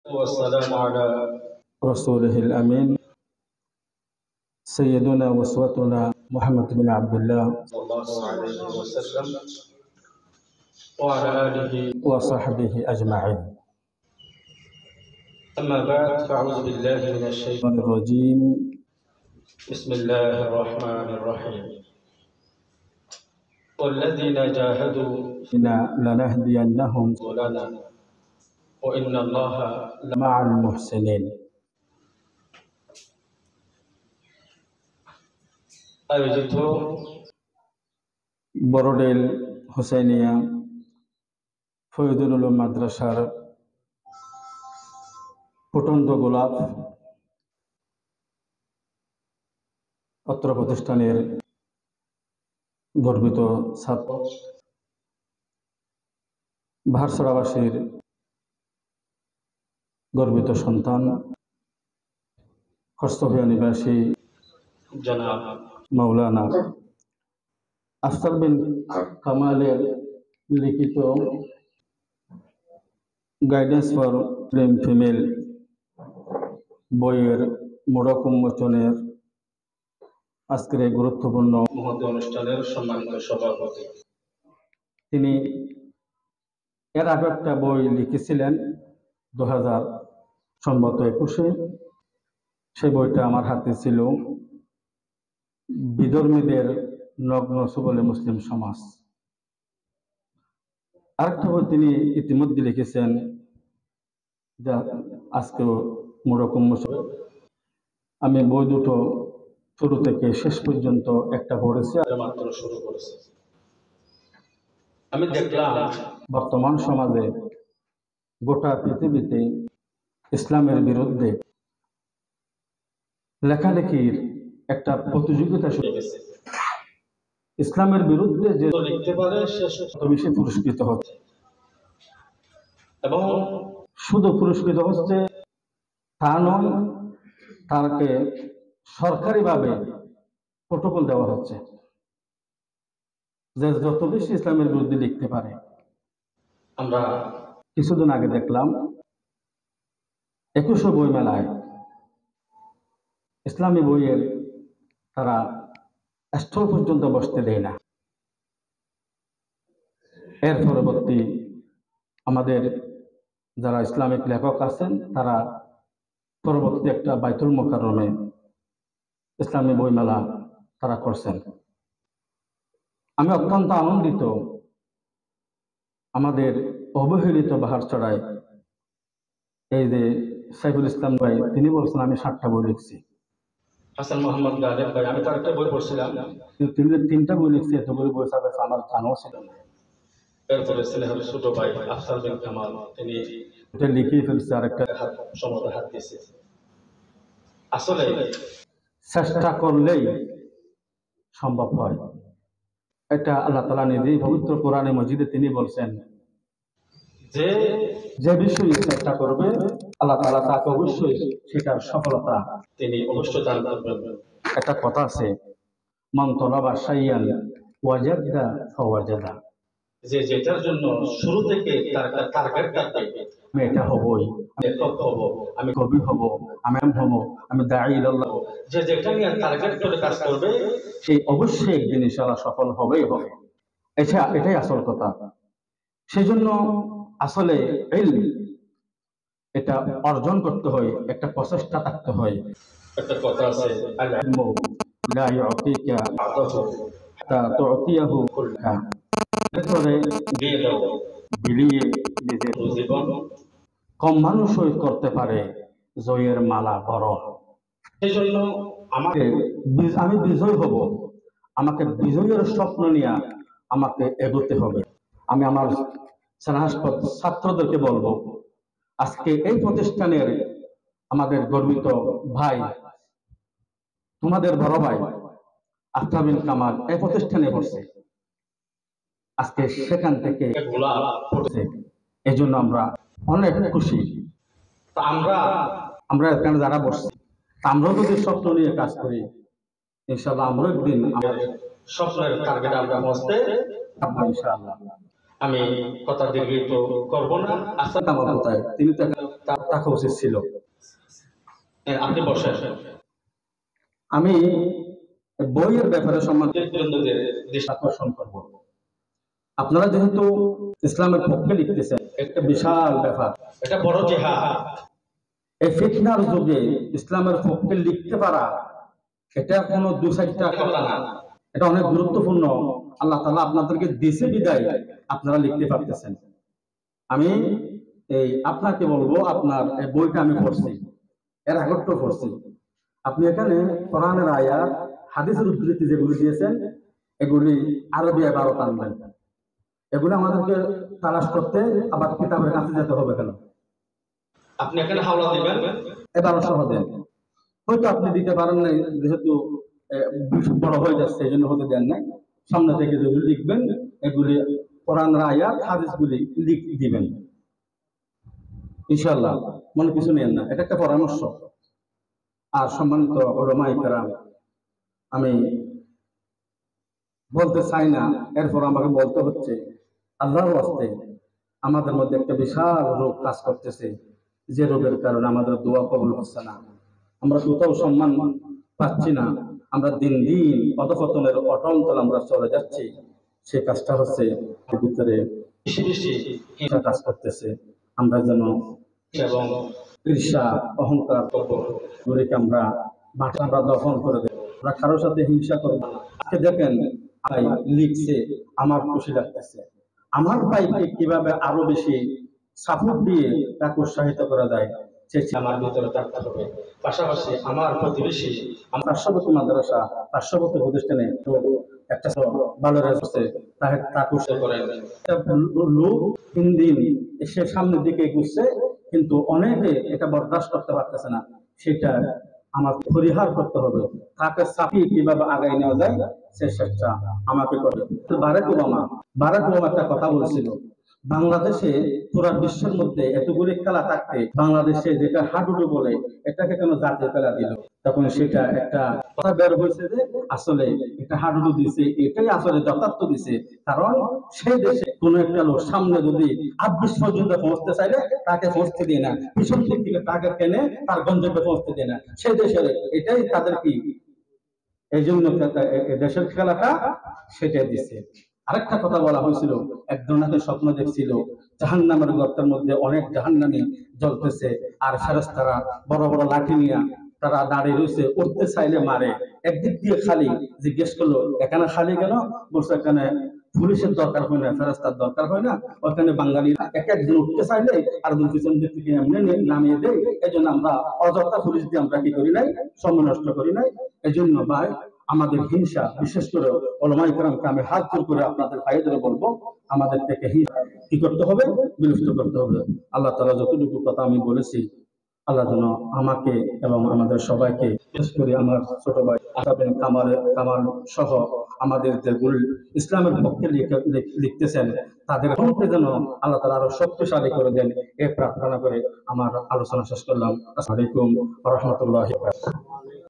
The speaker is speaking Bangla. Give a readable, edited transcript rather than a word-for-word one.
والسلام على رسوله الأمين سيدنا وأسوتنا محمد بن عبد الله صلى الله عليه وسلم وعلى آله وصحبه أجمعين. أما بعد فأعوذ بالله من الشيطان الرجيم. بسم الله الرحمن الرحيم. والذين جاهدوا فينا لنهدينهم سبلنا وإن الله لمع المحسنين. আয়োজিত বড়ডেল হুসাইনিয়া ফয়জুল উলুম মাদ্রাসার ফুটন্ত গোলাপ অত্র প্রতিষ্ঠানের গর্বিত ছাত্র ভারসরাবাসীর গর্বিত সন্তান কর্তব্য নিবাসী জনাব মাওলানা আফসার বিন কামালের লিখিত গাইডেন্স ফর প্রেম ফিমেল বইয়ের মোড়ক উন্মোচনের আজকের এই গুরুত্বপূর্ণ মহৎ অনুষ্ঠানের সম্মানিত সভাপতি। তিনি এর আগে একটা বই লিখেছিলেন 2021 সেই বইটা আমার হাতে ছিল, বিধর্মীদের নগ্ন সুবলে মুসলিম সমাজ। আরেকটা বই তিনি ইতিমধ্যে লিখেছেন, যা আজকেও মোড়ক উন্মোচন। আমি বই দুটো শুরু থেকে শেষ পর্যন্ত একটা পড়েছি, আর মাত্র শুরু করেছি। আমি দেখলাম বর্তমান সমাজে গোটা পৃথিবীতে ইসলামের বিরুদ্ধে লেখালেখির একটা প্রতিযোগিতা শুরু হয়েছে। ইসলামের বিরুদ্ধে যে লিখতে পারে সে তত বেশি পুরস্কৃত হচ্ছে, এবং শুধু পুরস্কৃত হচ্ছে তা নয়, তাকে সরকারিভাবে প্রটোকল দেওয়া হচ্ছে যে যত বেশি ইসলামের বিরুদ্ধে লিখতে পারে। আমরা কিছুদিন আগে দেখলাম 21 বই মেলায় ইসলামী বইয়ের তারা স্টল পর্যন্ত বসতে দেয় না। এর পরবর্তী আমাদের যারা ইসলামিক লেখক আছেন তারা পরবর্তী একটা বাইতুল মোকাররমে ইসলামী বইমেলা তারা করছেন। আমি অত্যন্ত আনন্দিত। আমাদের অবহেলিত বাহারচড়ায় এই যে সাইফুল ইসলাম ভাই, তিনি বলছেন আমি 7টা বই লিখছি। হাসান মোহাম্মদ গালেব ভাই, আমি তার একটা বই পড়ছিলাম, কিন্তু তিনি 3টা বই লিখছি। এতগুলো বই সাথে আমার জানাও ছিল না। এরপরে স্নেহের ছোট ভাই আফসার বিন কামাল, তিনি এটা লিখিয়ে ফেলছে, আর একটা সময় হাত দিয়েছে। আসলে চেষ্টা করলেই সম্ভব হয়। এটা আল্লাহ তাআলা নিজেই পবিত্র কোরআনে মজিদে তিনি বলছেন যে যে বিষয়ে চেষ্টা করবে আল্লাহ তাআলা তাকে অবশ্যই সেটার সফলতা তিনি অবশ্যই দান করবেন। একটা কথা আছে, মান তালাবা শাইয়ান ওয়াজাদা ফাওয়াজাদা, যে যেটার জন্য শুরু থেকে তার একটা টার্গেট থাকে, আমি এটা হবই, আমি লেখক হব, আমি কবি হব, আমি হব, আমি দাঈ ইলাল্লাহ, যে যেটা নিয়ে টার্গেট করে কাজ করবে সেই অবশ্যই একদিন ইনশাআল্লাহ সফল হবেই হবে। এটাই আসল কথা। সেজন্য আসলে এটা অর্জন করতে হয়, একটা প্রচেষ্টা থাকতে হয়। একটা কথা আছে, আল ইলমু লা ইউতিকা আতাহু হাত্তা তুতিয়াহু কুল্লাহা, এরপরে দিয়ে দাও বিলিয়ে নিজের জীবন কম মানুষই করতে পারে জয়ের মালা বরণ। সেই জন্য আমি বিজয় হব, আমাকে বিজয়ের স্বপ্ন নিয়ে আমাকে এগোতে হবে। আমি আমার স্নেহাস্পদ ছাত্রদেরকে বলবো, আজকে এই প্রতিষ্ঠানের আমাদের গর্বিত ভাই, তোমাদের বড় ভাই আফসার বিন কামাল এই প্রতিষ্ঠানে পড়ছে, আজকে সেখান থেকে পড়ছে। এই জন্য আমরা অনেক খুশি। আমরা এখানে যারা বসছি, আমরাও যদি স্বপ্ন নিয়ে কাজ করি, ইনশাআল্লাহ আমরা একদিন স্বপ্নের টার্গেট আমরা পৌঁছতে পারবো ইনশাআল্লাহ। আমি কথা দীর্ঘায়িত করবো না। আচ্ছা, আমার কোথায় তিনি তার থাকা উচিত ছিল। আপনি বসেন। আমি বইয়ের ব্যাপারে সম্মানিত দৃষ্টি আকর্ষণ করব। আপনারা যেহেতু ইসলামের পক্ষে লিখতেছেন, একটা বিশাল ব্যাপার, এটা বড় জিহাদ। এই ফিতনার যুগে ইসলামের পক্ষে লিখতে পারা এটা কোনো দু চারটা কথা না, এটা অনেক গুরুত্বপূর্ণ। আল্লাহ তাআলা আপনাদেরকে দিছে বিদায় আপনারা লিখতে পারতেছেন। আমি আপনাকে বলবো, আপনার এই বইটা আমি পড়ছি, এর আগেও পড়ছি। আপনি এখানে কোরআনের আয়াত, হাদিসের উদ্ধৃতি যেগুলি দিয়েছেন এগুলি আরবি ইবারত আনবেন। এগুলো আমাদেরকে তালাশ করতে আবার কিতাবের কাছে যেতে হবে কেন? আপনি এখানে হাওলা দিবেন, এবার সহ দেন। হয়তো আপনি দিতে পারেন না, যেহেতু বড় হয়ে যাচ্ছে এই জন্য হতে দেন নাই। সামনে থেকে যেগুলি লিখবেন এগুলি কোরআনের আয়াত হাদিসগুলি দিবেন ইনশাআল্লাহ, মনে কিছু নেন না, এটা একটা পরামর্শ। আর সম্মানিত উলামায়ে কেরাম, আমি বলতে চাই না, এরপর আমাকে বলতে হচ্ছে, আল্লাহর ওয়াস্তে আমাদের মধ্যে একটা বিশাল রোগ কাজ করতেছে, যে রোগের কারণে আমাদের দোয়া কবুল হচ্ছে না, আমরা কোথাও সম্মান পাচ্ছি না, আমরা দিন দিন অধঃপতনের অটল তল আমরা চলে যাচ্ছি। সে কাজটা হচ্ছে ভিতরে হিংসা কাজ করতেছে। আমরা যেন এবং ঈর্ষা অহংকার গুলিকে আমরা দফন করে দেব। আমরা কারোর সাথে হিংসা করবো না। আজকে দেখেন ভাই লিখছে, আমার খুশি লাগতেছে। আমার ভাইকে কিভাবে আরো বেশি সাপোর্ট দিয়ে তাকে উৎসাহিত করা যায় সেটি আমার ভিতরে থাকতে হবে। পাশাপাশি আমার প্রতিবেশী, আমার পার্শ্ববর্তী মাদ্রাসা, পার্শ্ববর্তী প্রতিষ্ঠানে একটা ভালো রেজাল্ট তাকে উৎসাহ করে। লোক দিন দিন সে সামনের দিকে এগুচ্ছে, কিন্তু অনেকে এটা বরদাস্ত করতে পারতেছে না। সেটা আমার পরিহার করতে হবে। তাকে চাপিয়ে কিভাবে আগায় নেওয়া যায় সে চেষ্টা আমাকে করে। বারাক ওবামা একটা কথা বলেছিল, বাংলাদেশে পুরা বিশ্বের মধ্যে এতগুলি খেলা থাকতে বাংলাদেশে যেটা হাডুডু বলে এটাকে কেন জাতীয় খেলা দিল? তখন সেটা একটা কথা বের হয়েছে যে আসলে এটা হাডুডু দিছে, এটাই আসলে যথার্থ দিছে। কারণ সেই দেশে কোন একটা লোক সামনে যদি ২৮ পর্যন্ত পৌঁছতে চাইলে তাকে পৌঁছতে দিয়ে না, পিছন দিক থেকে তাকে টেনে তার গন্তব্যে পৌঁছতে দিয়ে না। সেই দেশের এটাই তাদের কি, এই জন্য দেশের খেলাটা সেটাই দিছে। আরেকটা কথা বলা হয়েছিল, একজন নাকি স্বপ্ন দেখছিল জাহান্নামের গর্তের মধ্যে অনেক জাহান্নামী জ্বলতেছে, আর ফেরেশতারা বড় বড় লাঠি নিয়ে তারা দাঁড়িয়ে রয়েছে, উঠতে চাইলে মারে। একদিক দিয়ে খালি, জিজ্ঞেস করলো এখানে খালি কেন? বলছে এখানে পুলিশের দরকার হয় না, ফেরেশতার দরকার হয় না, ওখানে বাঙালিরা এক একজন উঠতে চাইলে আর দুই পিছন দিক থেকে এমনি নামিয়ে দেয়। এই জন্য আমরা অযথা পুলিশ দিয়ে আমরা কি করি নাই, সময় নষ্ট করি নাই। এই জন্য ভাই আমাদের হিংসা, বিশেষ করে উলামায়ে কেরামকে আমি হাত জোর করে আপনাদের পায়ে ধরে বলবো, আমাদের থেকে হিংসা কি করতে হবে, বিলুপ্ত করতে হবে। আল্লাহ তাআলা যতটুকু কথা আমি বলেছি, আল্লাহ যেন আমাকে এবং আমাদের সবাইকে, বিশেষ করে আমার ছোট ভাই কামাল সহ আমাদের যেগুলো ইসলামের পক্ষে লিখতেছেন তাদের মনকে যেন আল্লাহ তাআলা আরো শক্তিশালী করে দেন, এই প্রার্থনা করে আমার আলোচনা শেষ করলাম। আসসালামু আলাইকুম ওয়া রাহমাতুল্লাহি ওয়া বারাকাতুহু।